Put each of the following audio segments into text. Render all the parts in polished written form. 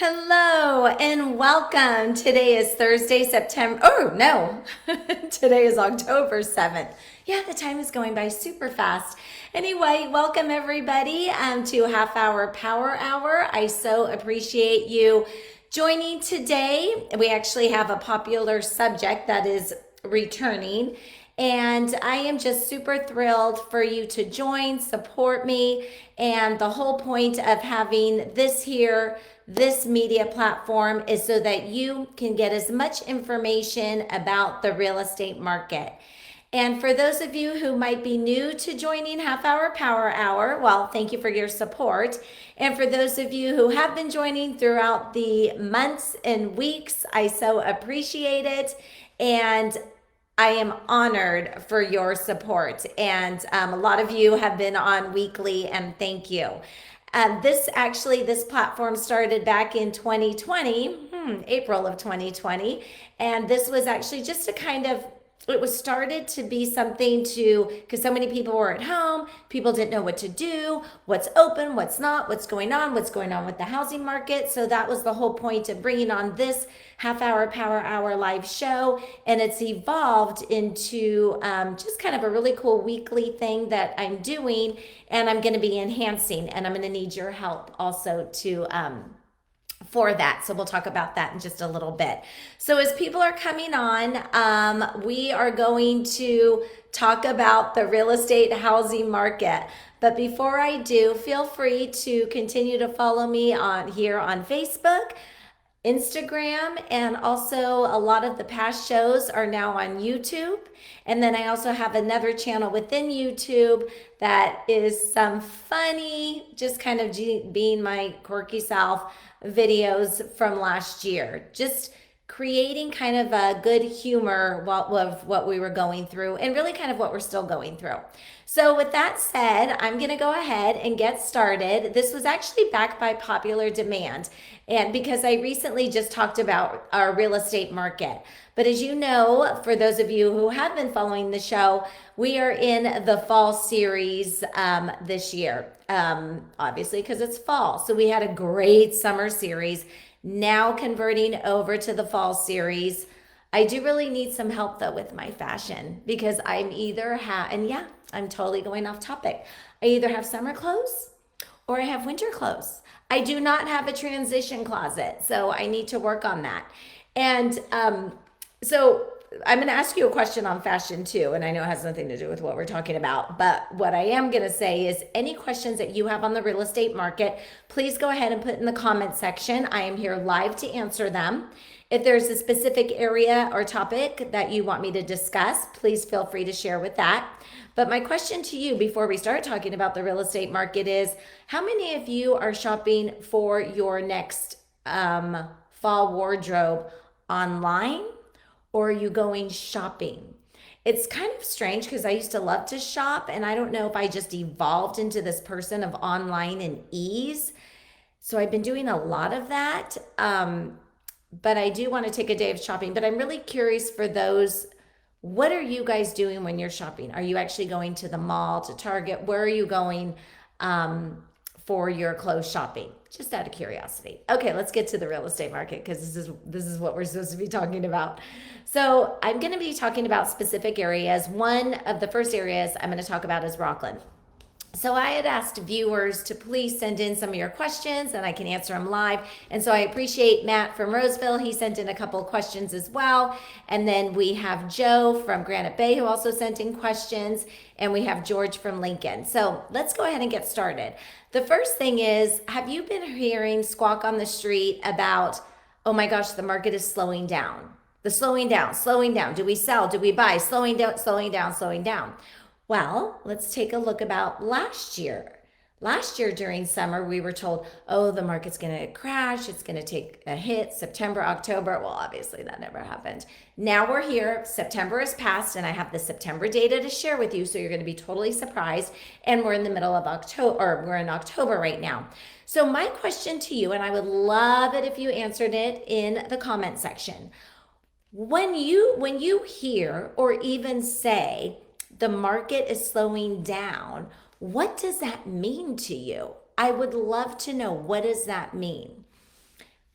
Hello and welcome. Today is Thursday, September. Oh, no. Today is October 7th. Yeah, the time is going by super fast. Anyway, welcome everybody to Half Hour Power Hour. I so appreciate you joining today. We actually have a popular subject that is returning. And I am just super thrilled for you to join, support me. And the whole point of having this media platform is so that you can get as much information about the real estate market. And for those of you who might be new to joining Half Hour Power Hour, well, thank you for your support. And for those of you who have been joining throughout the months and weeks, I so appreciate it. And I am honored for your support. And a lot of you have been on weekly, and thank you. This platform started back in 2020, April of 2020. And this was actually just a it was started to be something because so many people were at home, people didn't know what to do, what's open, what's not, what's going on with the housing market. So that was the whole point of bringing on this Half Hour Power Hour live show. And it's evolved into just kind of a really cool weekly thing that I'm doing, and I'm going to be enhancing, and I'm going to need your help also to for that. So we'll talk about that in just a little bit. So as people are coming on, we are going to talk about the real estate housing market. But before I do, feel free to continue to follow me on Facebook, Instagram, and also a lot of the past shows are now on YouTube. And then I also have another channel within YouTube that is some funny, just kind of being my quirky self videos from last year. Just creating kind of a good humor of what we were going through and really kind of what we're still going through. So with that said, I'm going to go ahead and get started. This was actually backed by popular demand, and because I recently just talked about our real estate market. But as you know, for those of you who have been following the show, we are in the fall series this year, obviously because it's fall. So we had a great summer series, now converting over to the fall series. I do really need some help though with my fashion, because I'm I'm totally going off topic. I either have summer clothes or I have winter clothes. I do not have a transition closet, so I need to work on that. And so I'm going to ask you a question on fashion too, and I know it has nothing to do with what we're talking about, but what I am going to say is any questions that you have on the real estate market, please go ahead and put in the comment section. I am here live to answer them. If there's a specific area or topic that you want me to discuss, please feel free to share with that. But my question to you before we start talking about the real estate market is, how many of you are shopping for your next fall wardrobe online, or are you going shopping? It's kind of strange because I used to love to shop, and I don't know if I just evolved into this person of online and ease. So I've been doing a lot of that. But I do want to take a day of shopping. But I'm really curious for those, what are you guys doing when you're shopping? Are you actually going to the mall, to Target? Where are you going for your clothes shopping? Just out of curiosity. Okay, let's get to the real estate market, because this is what we're supposed to be talking about. So I'm going to be talking about specific areas. One of the first areas I'm going to talk about is Rocklin. So I had asked viewers to please send in some of your questions and I can answer them live. And so I appreciate Matt from Roseville. He sent in a couple of questions as well. And then we have Joe from Granite Bay who also sent in questions. And we have George from Lincoln. So let's go ahead and get started. The first thing is, have you been hearing squawk on the street about, oh my gosh, the market is slowing down? The slowing down. Do we sell? Do we buy? Slowing down. Well, let's take a look about last year. Last year during summer, we were told, oh, the market's going to crash. It's going to take a hit September, October. Well, obviously that never happened. Now we're here. September has passed, and I have the September data to share with you. So you're going to be totally surprised. And we're in the middle of October, or we're in October right now. So my question to you, and I would love it if you answered it in the comment section. When you hear or even say, the market is slowing down, what does that mean to you? I would love to know, what does that mean?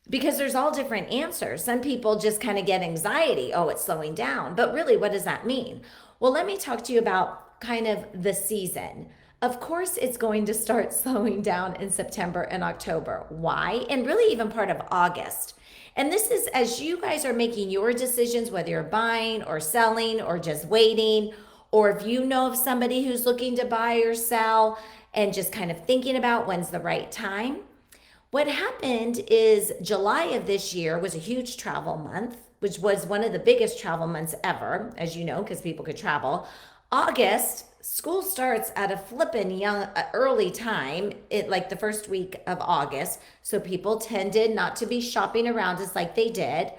because there's all different answers. Some people just kind of get anxiety. Oh, it's slowing down. But really, what does that mean? Well, let me talk to you about kind of the season. Of course, it's going to start slowing down in September and October. Why? And really, even part of August. And this is as you guys are making your decisions, whether you're buying or selling or just waiting, or if you know of somebody who's looking to buy or sell and just kind of thinking about when's the right time. What happened is July of this year was a huge travel month, which was one of the biggest travel months ever, as you know, because people could travel. August, school starts at a flippin' young, early time, like the first week of August. So people tended not to be shopping around us like they did.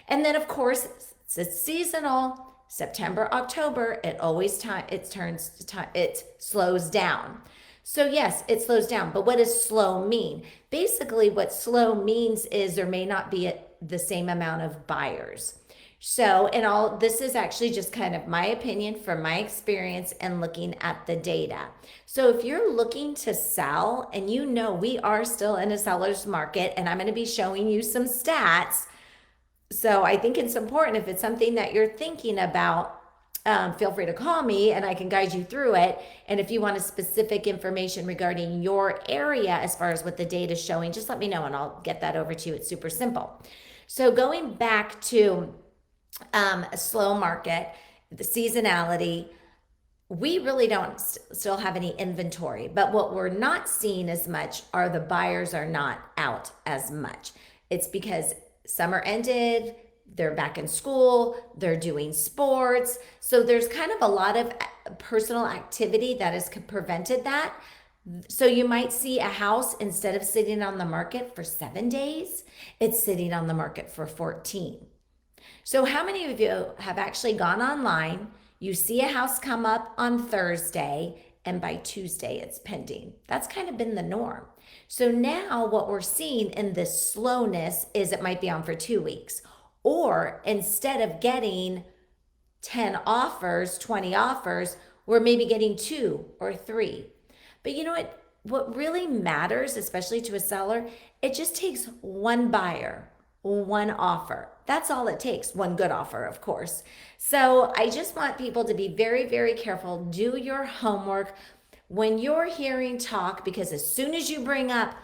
And then, of course, it's seasonal. September, October, it slows down. So yes, it slows down, but what does slow mean? Basically, what slow means is there may not be the same amount of buyers. So, and all this is actually just kind of my opinion from my experience and looking at the data. So if you're looking to sell, and you know we are still in a seller's market, and I'm going to be showing you some stats. So I think it's important, if it's something that you're thinking about, feel free to call me and I can guide you through it. And if you want a specific information regarding your area as far as what the data is showing, just let me know and I'll get that over to you. It's super simple. So going back to a slow market, the seasonality, we really don't still have any inventory. But what we're not seeing as much are the buyers are not out as much. It's because summer ended, they're back in school, they're doing sports. So there's kind of a lot of personal activity that has prevented that. So you might see a house, instead of sitting on the market for 7 days, it's sitting on the market for 14. So how many of you have actually gone online, you see a house come up on Thursday, and by Tuesday it's pending? That's kind of been the norm. So now what we're seeing in this slowness is it might be on for 2 weeks. Or instead of getting 10 offers, 20 offers, we're maybe getting 2 or 3. But you know what really matters, especially to a seller, it just takes one buyer, one offer. That's all it takes. One good offer, of course. So I just want people to be very, very careful. Do your homework when you're hearing talk, because as soon as you bring up,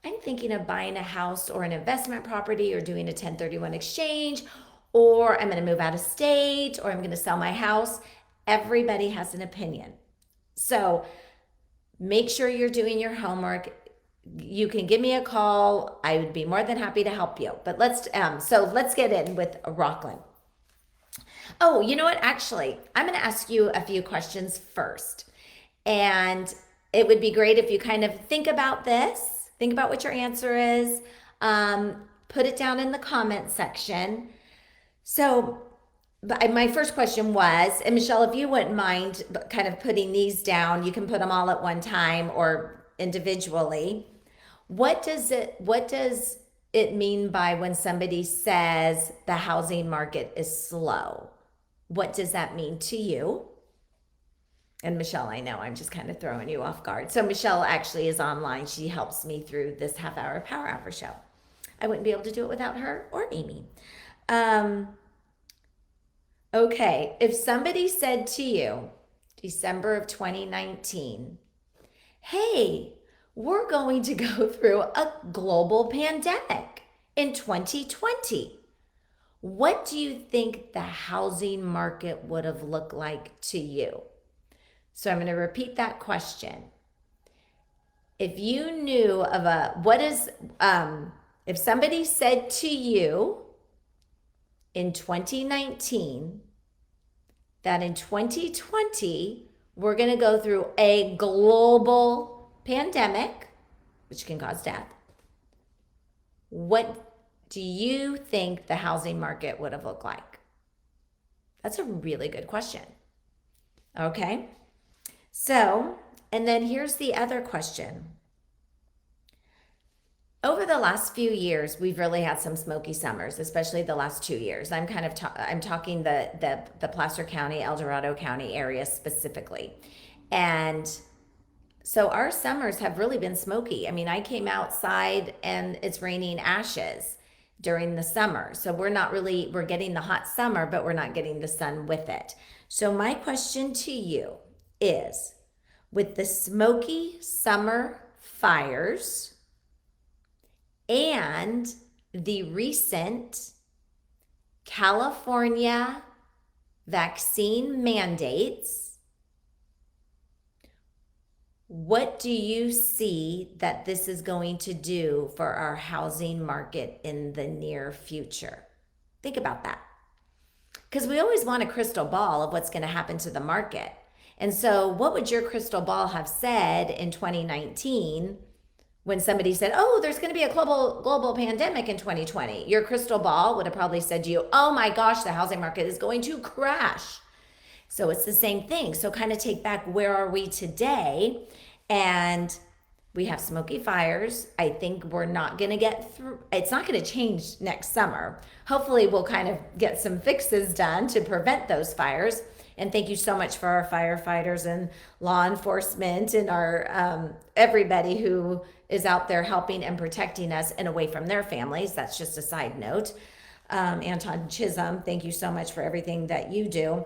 I'm thinking of buying a house or an investment property or doing a 1031 exchange, or I'm going to move out of state, or I'm going to sell my house, everybody has an opinion. So make sure you're doing your homework. You can give me a call. I would be more than happy to help you. But let's get in with Rocklin. Oh, you know what? Actually, I'm going to ask you a few questions first. And it would be great if you kind of think about this, think about what your answer is, put it down in the comment section. So my first question was, and Michelle, if you wouldn't mind kind of putting these down, you can put them all at one time or individually. What does it mean by when somebody says the housing market is slow? What does that mean to you? And Michelle, I know I'm just kind of throwing you off guard. So Michelle actually is online. She helps me through this half-hour Power Hour show. I wouldn't be able to do it without her or Amy. Okay, if somebody said to you, December of 2019, hey, we're going to go through a global pandemic in 2020, what do you think the housing market would have looked like to you? So I'm going to repeat that question. If you knew of if somebody said to you in 2019 that in 2020, we're going to go through a global pandemic, which can cause death, what do you think the housing market would have looked like? That's a really good question. Okay. So, and then here's the other question. Over the last few years, we've really had some smoky summers, especially the last 2 years. I'm talking the Placer County, El Dorado County area specifically. And So our summers have really been smoky. I mean, I came outside and it's raining ashes during the summer. So we're getting the hot summer, but we're not getting the sun with it. So my question to you is, with the smoky summer fires and the recent California vaccine mandates, what do you see that this is going to do for our housing market in the near future? Think about that. Because we always want a crystal ball of what's going to happen to the market. And so, what would your crystal ball have said in 2019 when somebody said, "Oh, there's going to be a global pandemic in 2020?" Your crystal ball would have probably said to you, "Oh my gosh, the housing market is going to crash." So it's the same thing. So kind of take back, where are we today? And we have smoky fires. I think we're not going to get through. It's not going to change next summer. Hopefully we'll kind of get some fixes done to prevent those fires. And thank you so much for our firefighters and law enforcement and our everybody who is out there helping and protecting us and away from their families. That's just a side note. Anton Chisholm, thank you so much for everything that you do.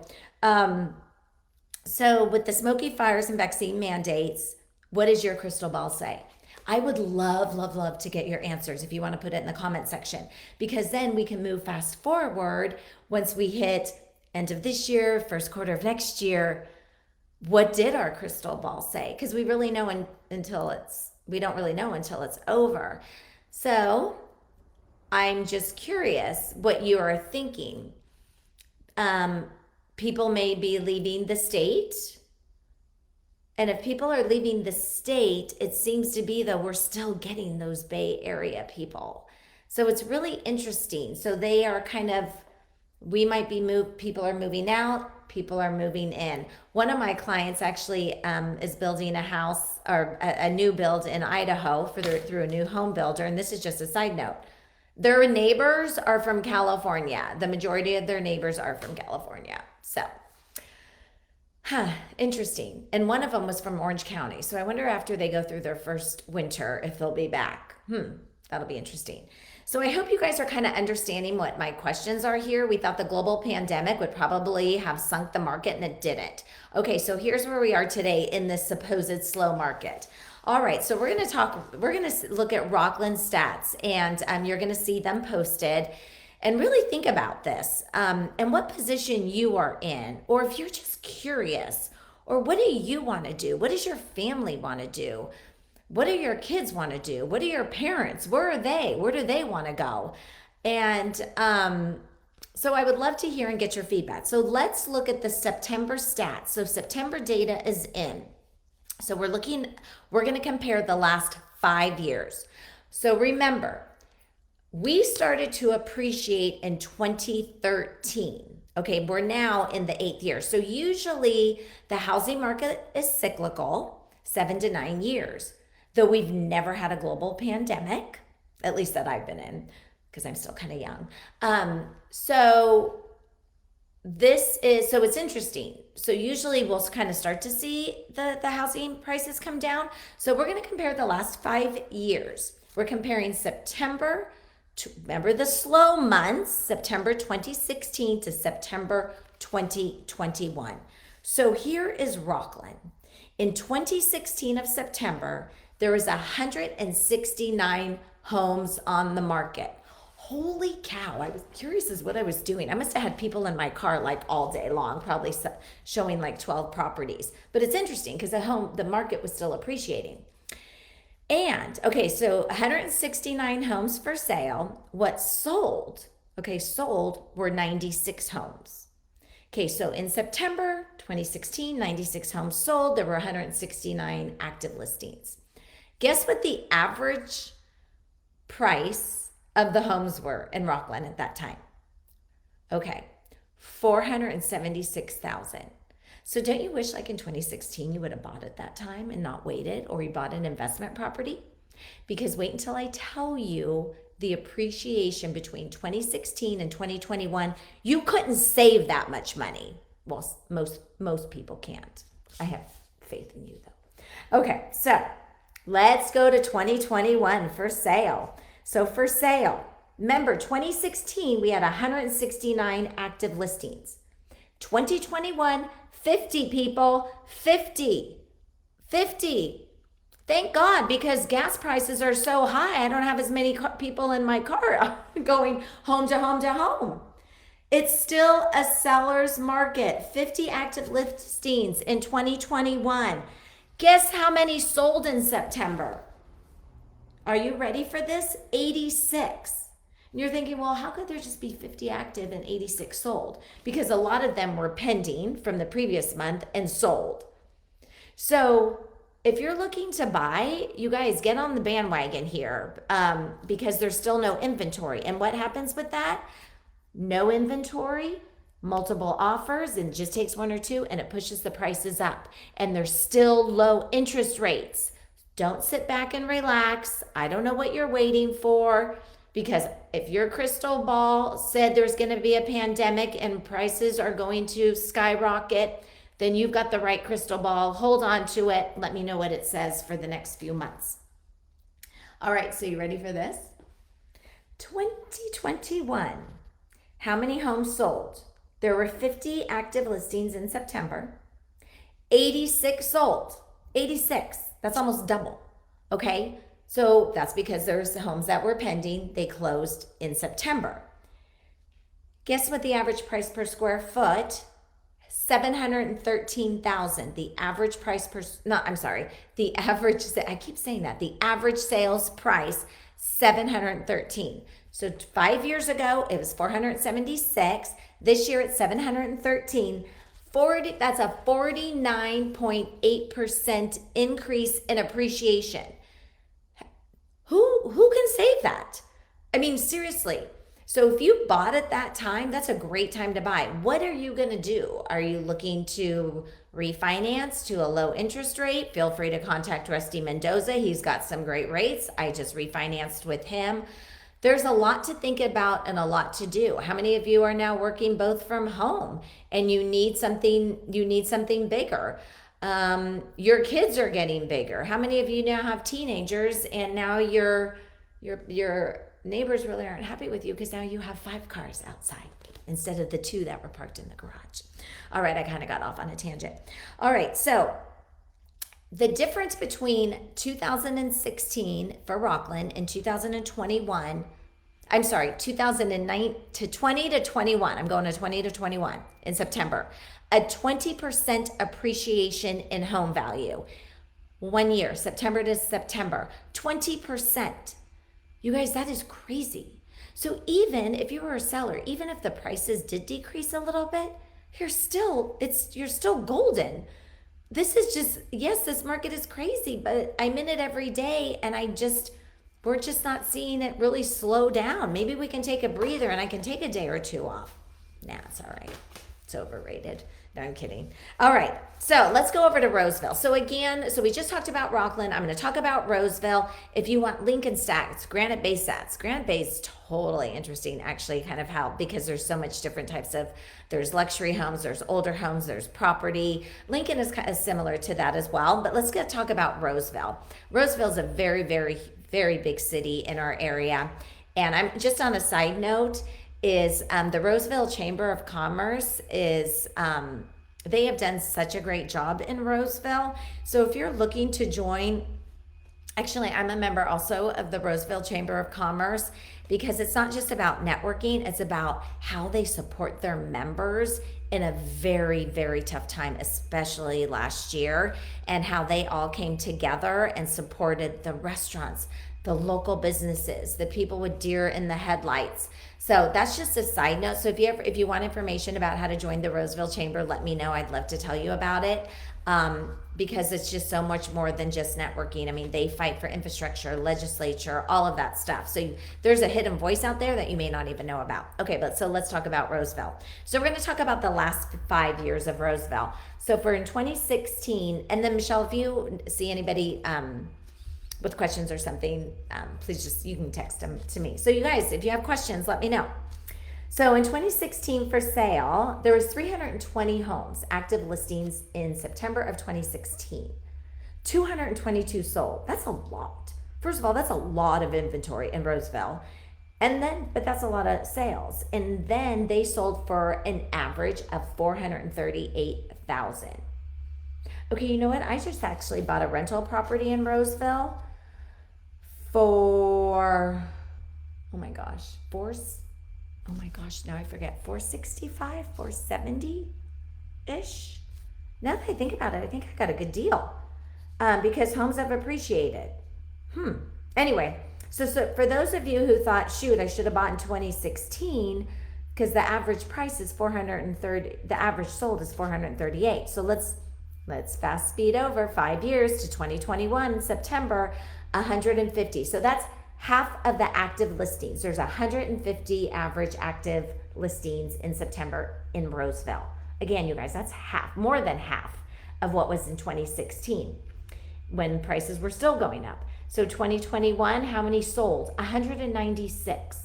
So with the smoky fires and vaccine mandates, what does your crystal ball say? I would love to get your answers if you want to put it in the comment section, because then we can move fast forward once we hit end of this year, first quarter of next year. What did our crystal ball say? Because we really know we don't really know until it's over. So I'm just curious what you are thinking. People may be leaving the state. And if people are leaving the state, it seems to be that we're still getting those Bay Area people. So it's really interesting. So they are kind of, people are moving out, people are moving in. One of my clients actually is building a house or a new build in Idaho through a new home builder. And this is just a side note. Their neighbors are from California. The majority of their neighbors are from California. So, interesting. And one of them was from Orange County. So I wonder after they go through their first winter if they'll be back. That'll be interesting. So I hope you guys are kind of understanding what my questions are here. We thought the global pandemic would probably have sunk the market, and it didn't. Okay, so here's where we are today in this supposed slow market. All right, so we're going to look at Rocklin stats, and you're going to see them posted. And really think about this and what position you are in, or if you're just curious, or what do you want to do? What does your family want to do? What do your kids want to do? What do your parents? Where are they? Where do they want to go? And so I would love to hear and get your feedback. So let's look at the September stats. So September data is in. So we're going to compare the last 5 years. So remember, we started to appreciate in 2013. Okay, we're now in the 8th year. So usually the housing market is cyclical, 7 to 9 years. Though we've never had a global pandemic, at least that I've been in, because I'm still kind of young. So it's interesting. So usually we'll kind of start to see the housing prices come down. So we're going to compare the last 5 years. We're comparing September, remember the slow months, September 2016 to September 2021. So here is Rocklin. In 2016 of September, there was 169 homes on the market. Holy cow, I was curious as what I was doing. I must have had people in my car like all day long, probably showing like 12 properties. But it's interesting because the market was still appreciating. And, okay, so 169 homes for sale. What sold were 96 homes. Okay, so in September 2016, 96 homes sold. There were 169 active listings. Guess what the average price of the homes were in Rocklin at that time? Okay, $476,000. So don't you wish like in 2016 you would have bought at that time and not waited, or you bought an investment property? Because wait until I tell you the appreciation between 2016 and 2021. You couldn't save that much money. Well, most people can't. I have faith in you though. Okay, so let's go to 2021 for sale. So for sale, remember 2016, we had 169 active listings. 2021, 50 people, 50. 50. Thank God, because gas prices are so high. I don't have as many people in my car going home to home to home. It's still a seller's market. 50 active listings in 2021. Guess how many sold in September? Are you ready for this? 86. And you're thinking, well, how could there just be 50 active and 86 sold? Because a lot of them were pending from the previous month and sold. So if you're looking to buy, you guys get on the bandwagon here because there's still no inventory. And what happens with that? No inventory, multiple offers, and it just takes one or two and it pushes the prices up. And there's still low interest rates. Don't sit back and relax. I don't know what you're waiting for, because if your crystal ball said there's going to be a pandemic and prices are going to skyrocket, then you've got the right crystal ball. Hold on to it. Let me know what it says for the next few months. All right, so you ready for this? 2021. How many homes sold? There were 50 active listings in September. 86 sold. 86. That's almost double. Okay? So that's because there's homes that were pending. They closed in September. Guess what the average price per square foot? $713,000. The average price per, no, I'm sorry. The average, I keep saying that. The average sales price, $713,000. So 5 years ago, it was $476,000. This year it's $713,000. That's a 49.8% increase in appreciation. Who can save that? I mean, seriously. So if you bought at that time, that's a great time to buy. What are you going to do? Are you looking to refinance to a low interest rate? Feel free to contact Rusty Mendoza. He's got some great rates. I just refinanced with him. There's a lot to think about and a lot to do. How many of you are now working both from home and you need something bigger? Your kids are getting bigger. How many of you now have teenagers and now your neighbors really aren't happy with you because now you have 5 cars outside instead of the 2 that were parked in the garage? All right, I kind of got off on a tangent. All right, so the difference between 2016 for Rocklin and 2021, I'm sorry, 2009 to 20 to 21. I'm going to 20 to 21 in September. A 20% appreciation in home value. 1 year, September to September, 20%. You guys, that is crazy. So even if you were a seller, even if the prices did decrease a little bit, you're still golden. This is just, yes, this market is crazy, but I'm in it every day and we're just not seeing it really slow down. Maybe we can take a breather and I can take a day or 2 off. Nah, it's all right. It's overrated. No, I'm kidding. All right, so let's go over to Roseville. So we just talked about Rocklin. I'm going to talk about Roseville. If you want Lincoln stacks, Granite Bay sets. Granite Bay is totally interesting, actually, kind of how, because there's so much different types of, there's luxury homes, there's older homes, there's property. Lincoln is kind of similar to that as well, but let's talk about Roseville. Roseville is a very, very, very big city in our area. And I'm just on a side note, is the Roseville Chamber of Commerce is, they have done such a great job in Roseville. So if you're looking to join, actually, I'm a member also of the Roseville Chamber of Commerce, because it's not just about networking, it's about how they support their members in a very, very tough time, especially last year, and how they all came together and supported the restaurants, the local businesses, the people with deer in the headlights. So that's just a side note. So if you want information about how to join the Roseville Chamber, let me know. I'd love to tell you about it, because it's just so much more than just networking. I mean, they fight for infrastructure, legislature, all of that stuff. So there's a hidden voice out there that you may not even know about. Okay, so let's talk about Roseville. So we're going to talk about the last 5 years of Roseville. So for in 2016, and then Michelle, if you see anybody with questions or something, please you can text them to me. So you guys, if you have questions, let me know. So in 2016 for sale, there was 320 homes, active listings in September of 2016. 222 sold. That's a lot. First of all, that's a lot of inventory in Roseville. But that's a lot of sales. And then they sold for an average of 438,000. Okay, you know what? I just actually bought a rental property in Roseville for, oh my gosh, now I forget, 465, 470-ish. Now that I think about it, I think I got a good deal because homes have appreciated. Anyway, so for those of you who thought, shoot, I should have bought in 2016 because the average price is 430, the average sold is 438. So let's fast speed over 5 years to 2021, September, 150. So that's half of the active listings. There's 150 average active listings in September in Roseville. Again, you guys, that's half, more than half of what was in 2016 when prices were still going up. So 2021, how many sold? 196.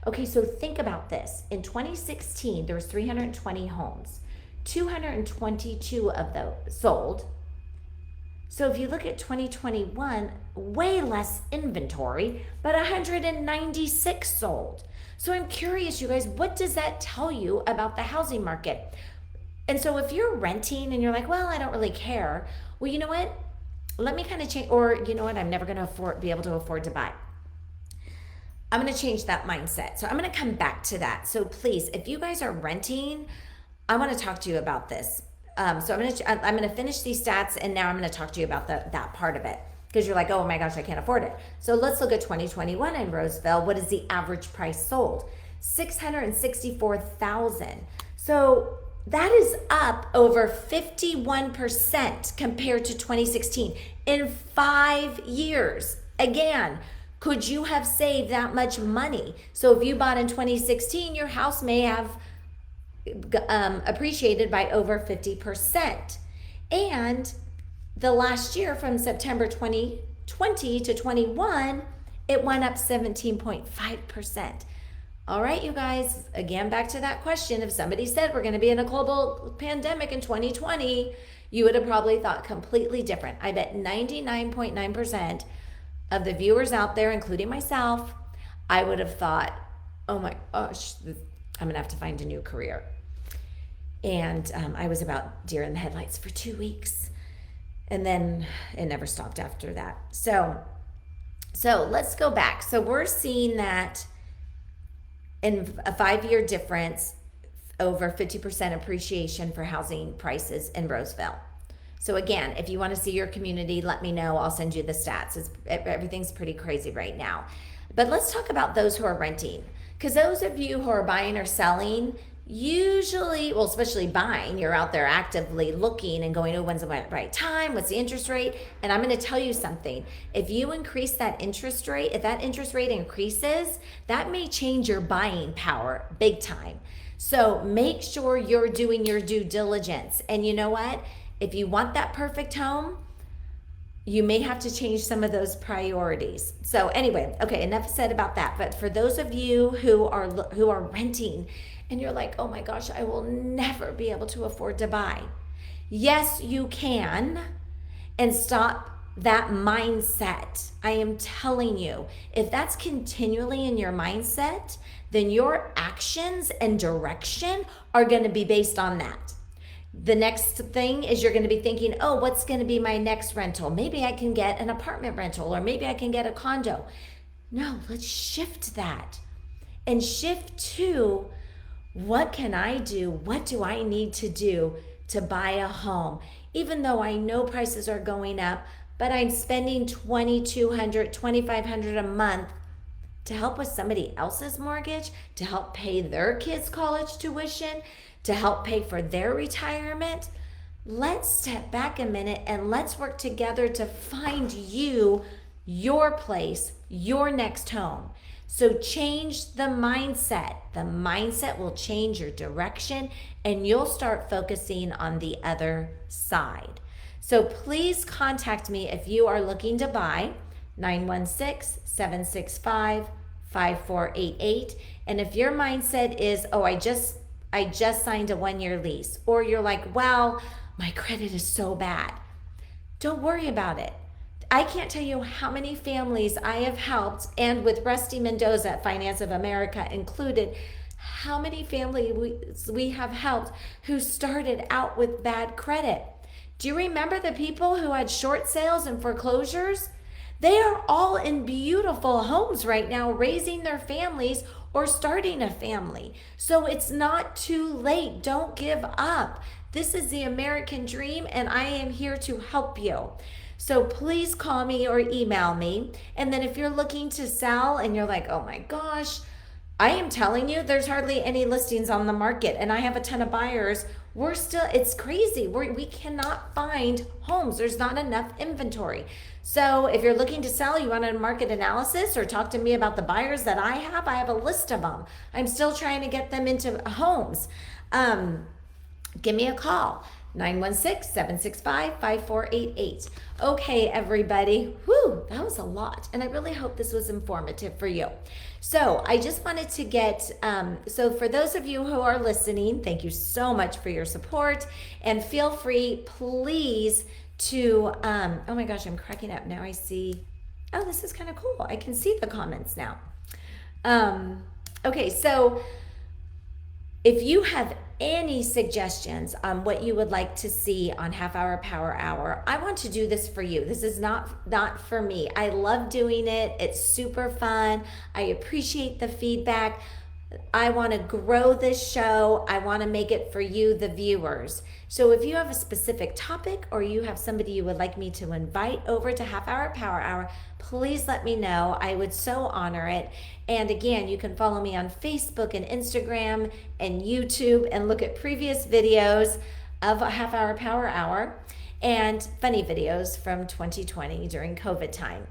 Okay, so think about this. In 2016, there was 320 homes. 222 of those sold. So if you look at 2021, way less inventory, but 196 sold. So I'm curious, you guys, what does that tell you about the housing market? And so if you're renting and you're like, well, I don't really care. Well, you know what? Let me kind of change, or you know what? I'm never going to be able to afford to buy. I'm going to change that mindset. So I'm going to come back to that. So please, if you guys are renting, I want to talk to you about this. So I'm going to finish these stats, and now I'm going to talk to you about that part of it, because you're like, oh my gosh, I can't afford it. So let's look at 2021 in Roseville. What is the average price sold? 664,000. So that is up over 51% compared to 2016 in 5 years. Again, could you have saved that much money? So if you bought in 2016, your house may have appreciated by over 50%. And the last year, from September 2020 to 21, it went up 17.5%. All right, you guys, again, back to that question. If somebody said we're going to be in a global pandemic in 2020, you would have probably thought completely different. I bet 99.9% of the viewers out there, including myself, I would have thought, oh my gosh, I'm going to have to find a new career. And I was about deer in the headlights for 2 weeks. And then it never stopped after that. So let's go back. So we're seeing that in a 5-year difference, over 50% appreciation for housing prices in Roseville. So again, if you want to see your community, let me know. I'll send you the stats. Everything's pretty crazy right now. But let's talk about those who are renting. Because those of you who are buying or selling, usually, well, especially buying, you're out there actively looking and going, oh, when's the right time? What's the interest rate? And I'm going to tell you something. If you increase that interest rate, if that interest rate increases, that may change your buying power big time. So make sure you're doing your due diligence. And you know what? If you want that perfect home, you may have to change some of those priorities. So anyway, okay, enough said about that. But for those of you who are renting and you're like, oh my gosh, I will never be able to afford to buy. Yes, you can. And stop that mindset. I am telling you, if that's continually in your mindset, then your actions and direction are going to be based on that. The next thing is you're going to be thinking, oh, what's going to be my next rental? Maybe I can get an apartment rental, or maybe I can get a condo. No, let's shift that and shift to, what can I do? What do I need to do to buy a home? Even though I know prices are going up, but I'm spending $2,200, $2,500 a month to help with somebody else's mortgage, to help pay their kids' college tuition, to help pay for their retirement. Let's step back a minute and let's work together to find you your place, your next home. So change the mindset. The mindset will change your direction, and you'll start focusing on the other side. So please contact me if you are looking to buy, 916-765-5488. And if your mindset is, oh, I just signed a 1-year lease, or you're like, wow, my credit is so bad. Don't worry about it. I can't tell you how many families I have helped, and with Rusty Mendoza at Finance of America included, how many families we have helped who started out with bad credit. Do you remember the people who had short sales and foreclosures? They are all in beautiful homes right now, raising their families or starting a family. So it's not too late. Don't give up. This is the American dream, and I am here to help you. So please call me or email me. And then if you're looking to sell and you're like, oh my gosh, I am telling you, there's hardly any listings on the market, and I have a ton of buyers. It's crazy. We cannot find homes. There's not enough inventory. So if you're looking to sell, you want a market analysis or talk to me about the buyers that I have a list of them. I'm still trying to get them into homes. Give me a call. 916-765-5488. Okay, everybody. Whew, that was a lot. And I really hope this was informative for you. So I just wanted to get, so for those of you who are listening, thank you so much for your support. And feel free, please, to, oh my gosh, I'm cracking up. Now I see, oh, this is kind of cool. I can see the comments now. Okay, so if you have any suggestions on what you would like to see on Half Hour Power Hour, I want to do this for you. This is not for me. I love doing it. It's super fun. I appreciate the feedback. I want to grow this show. I want to make it for you, the viewers. So if you have a specific topic or you have somebody you would like me to invite over to Half Hour Power Hour, please let me know. I would so honor it. And again, you can follow me on Facebook and Instagram and YouTube and look at previous videos of a Half Hour Power Hour and funny videos from 2020 during COVID time.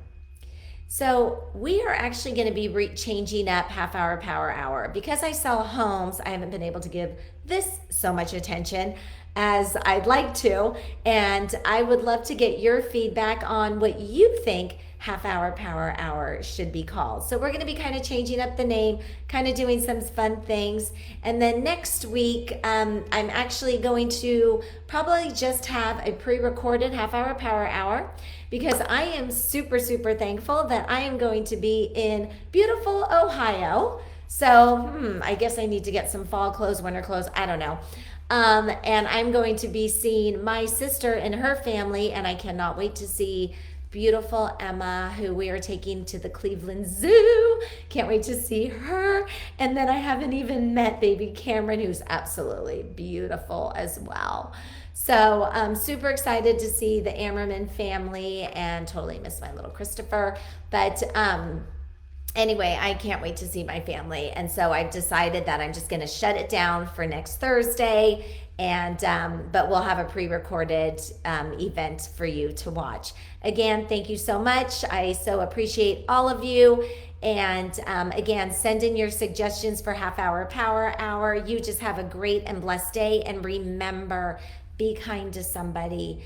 So we are actually going to be changing up Half Hour Power Hour. Because I sell homes, I haven't been able to give this so much attention as I'd like to. And I would love to get your feedback on what you think Half Hour Power Hour should be called. So we're going to be kind of changing up the name, kind of doing some fun things. And then next week, I'm actually going to probably just have a pre-recorded Half Hour Power Hour, because I am super, super thankful that I am going to be in beautiful Ohio. So I guess I need to get some fall clothes, winter clothes, I don't know. And I'm going to be seeing my sister and her family, and I cannot wait to see beautiful Emma, who we are taking to the Cleveland Zoo. Can't wait to see her. And then I haven't even met baby Cameron, who's absolutely beautiful as well. So I'm super excited to see the Ammerman family and totally miss my little Christopher. But anyway, I can't wait to see my family. And so I've decided that I'm just going to shut it down for next Thursday. And but we'll have a pre-recorded event for you to watch. Again, thank you so much. I so appreciate all of you. And again, send in your suggestions for Half Hour Power Hour. You just have a great and blessed day. And remember, be kind to somebody.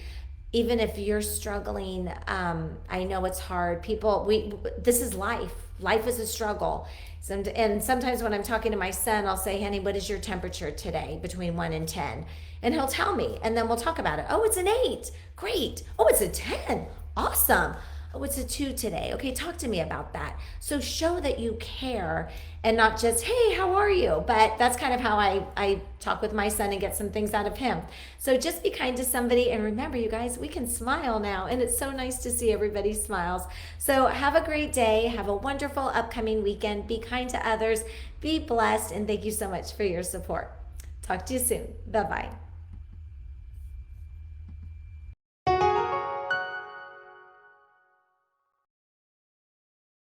Even if you're struggling, I know it's hard. This is life. Life is a struggle. And sometimes when I'm talking to my son, I'll say, honey, what is your temperature today between 1 and 10? And he'll tell me, and then we'll talk about it. Oh, it's an 8. Great. Oh, it's a 10. Awesome. Oh, it's a 2 today. Okay, talk to me about that. So show that you care and not just, hey, how are you? But that's kind of how I talk with my son and get some things out of him. So just be kind to somebody. And remember, you guys, we can smile now. And it's so nice to see everybody's smiles. So have a great day. Have a wonderful upcoming weekend. Be kind to others. Be blessed. And thank you so much for your support. Talk to you soon. Bye-bye.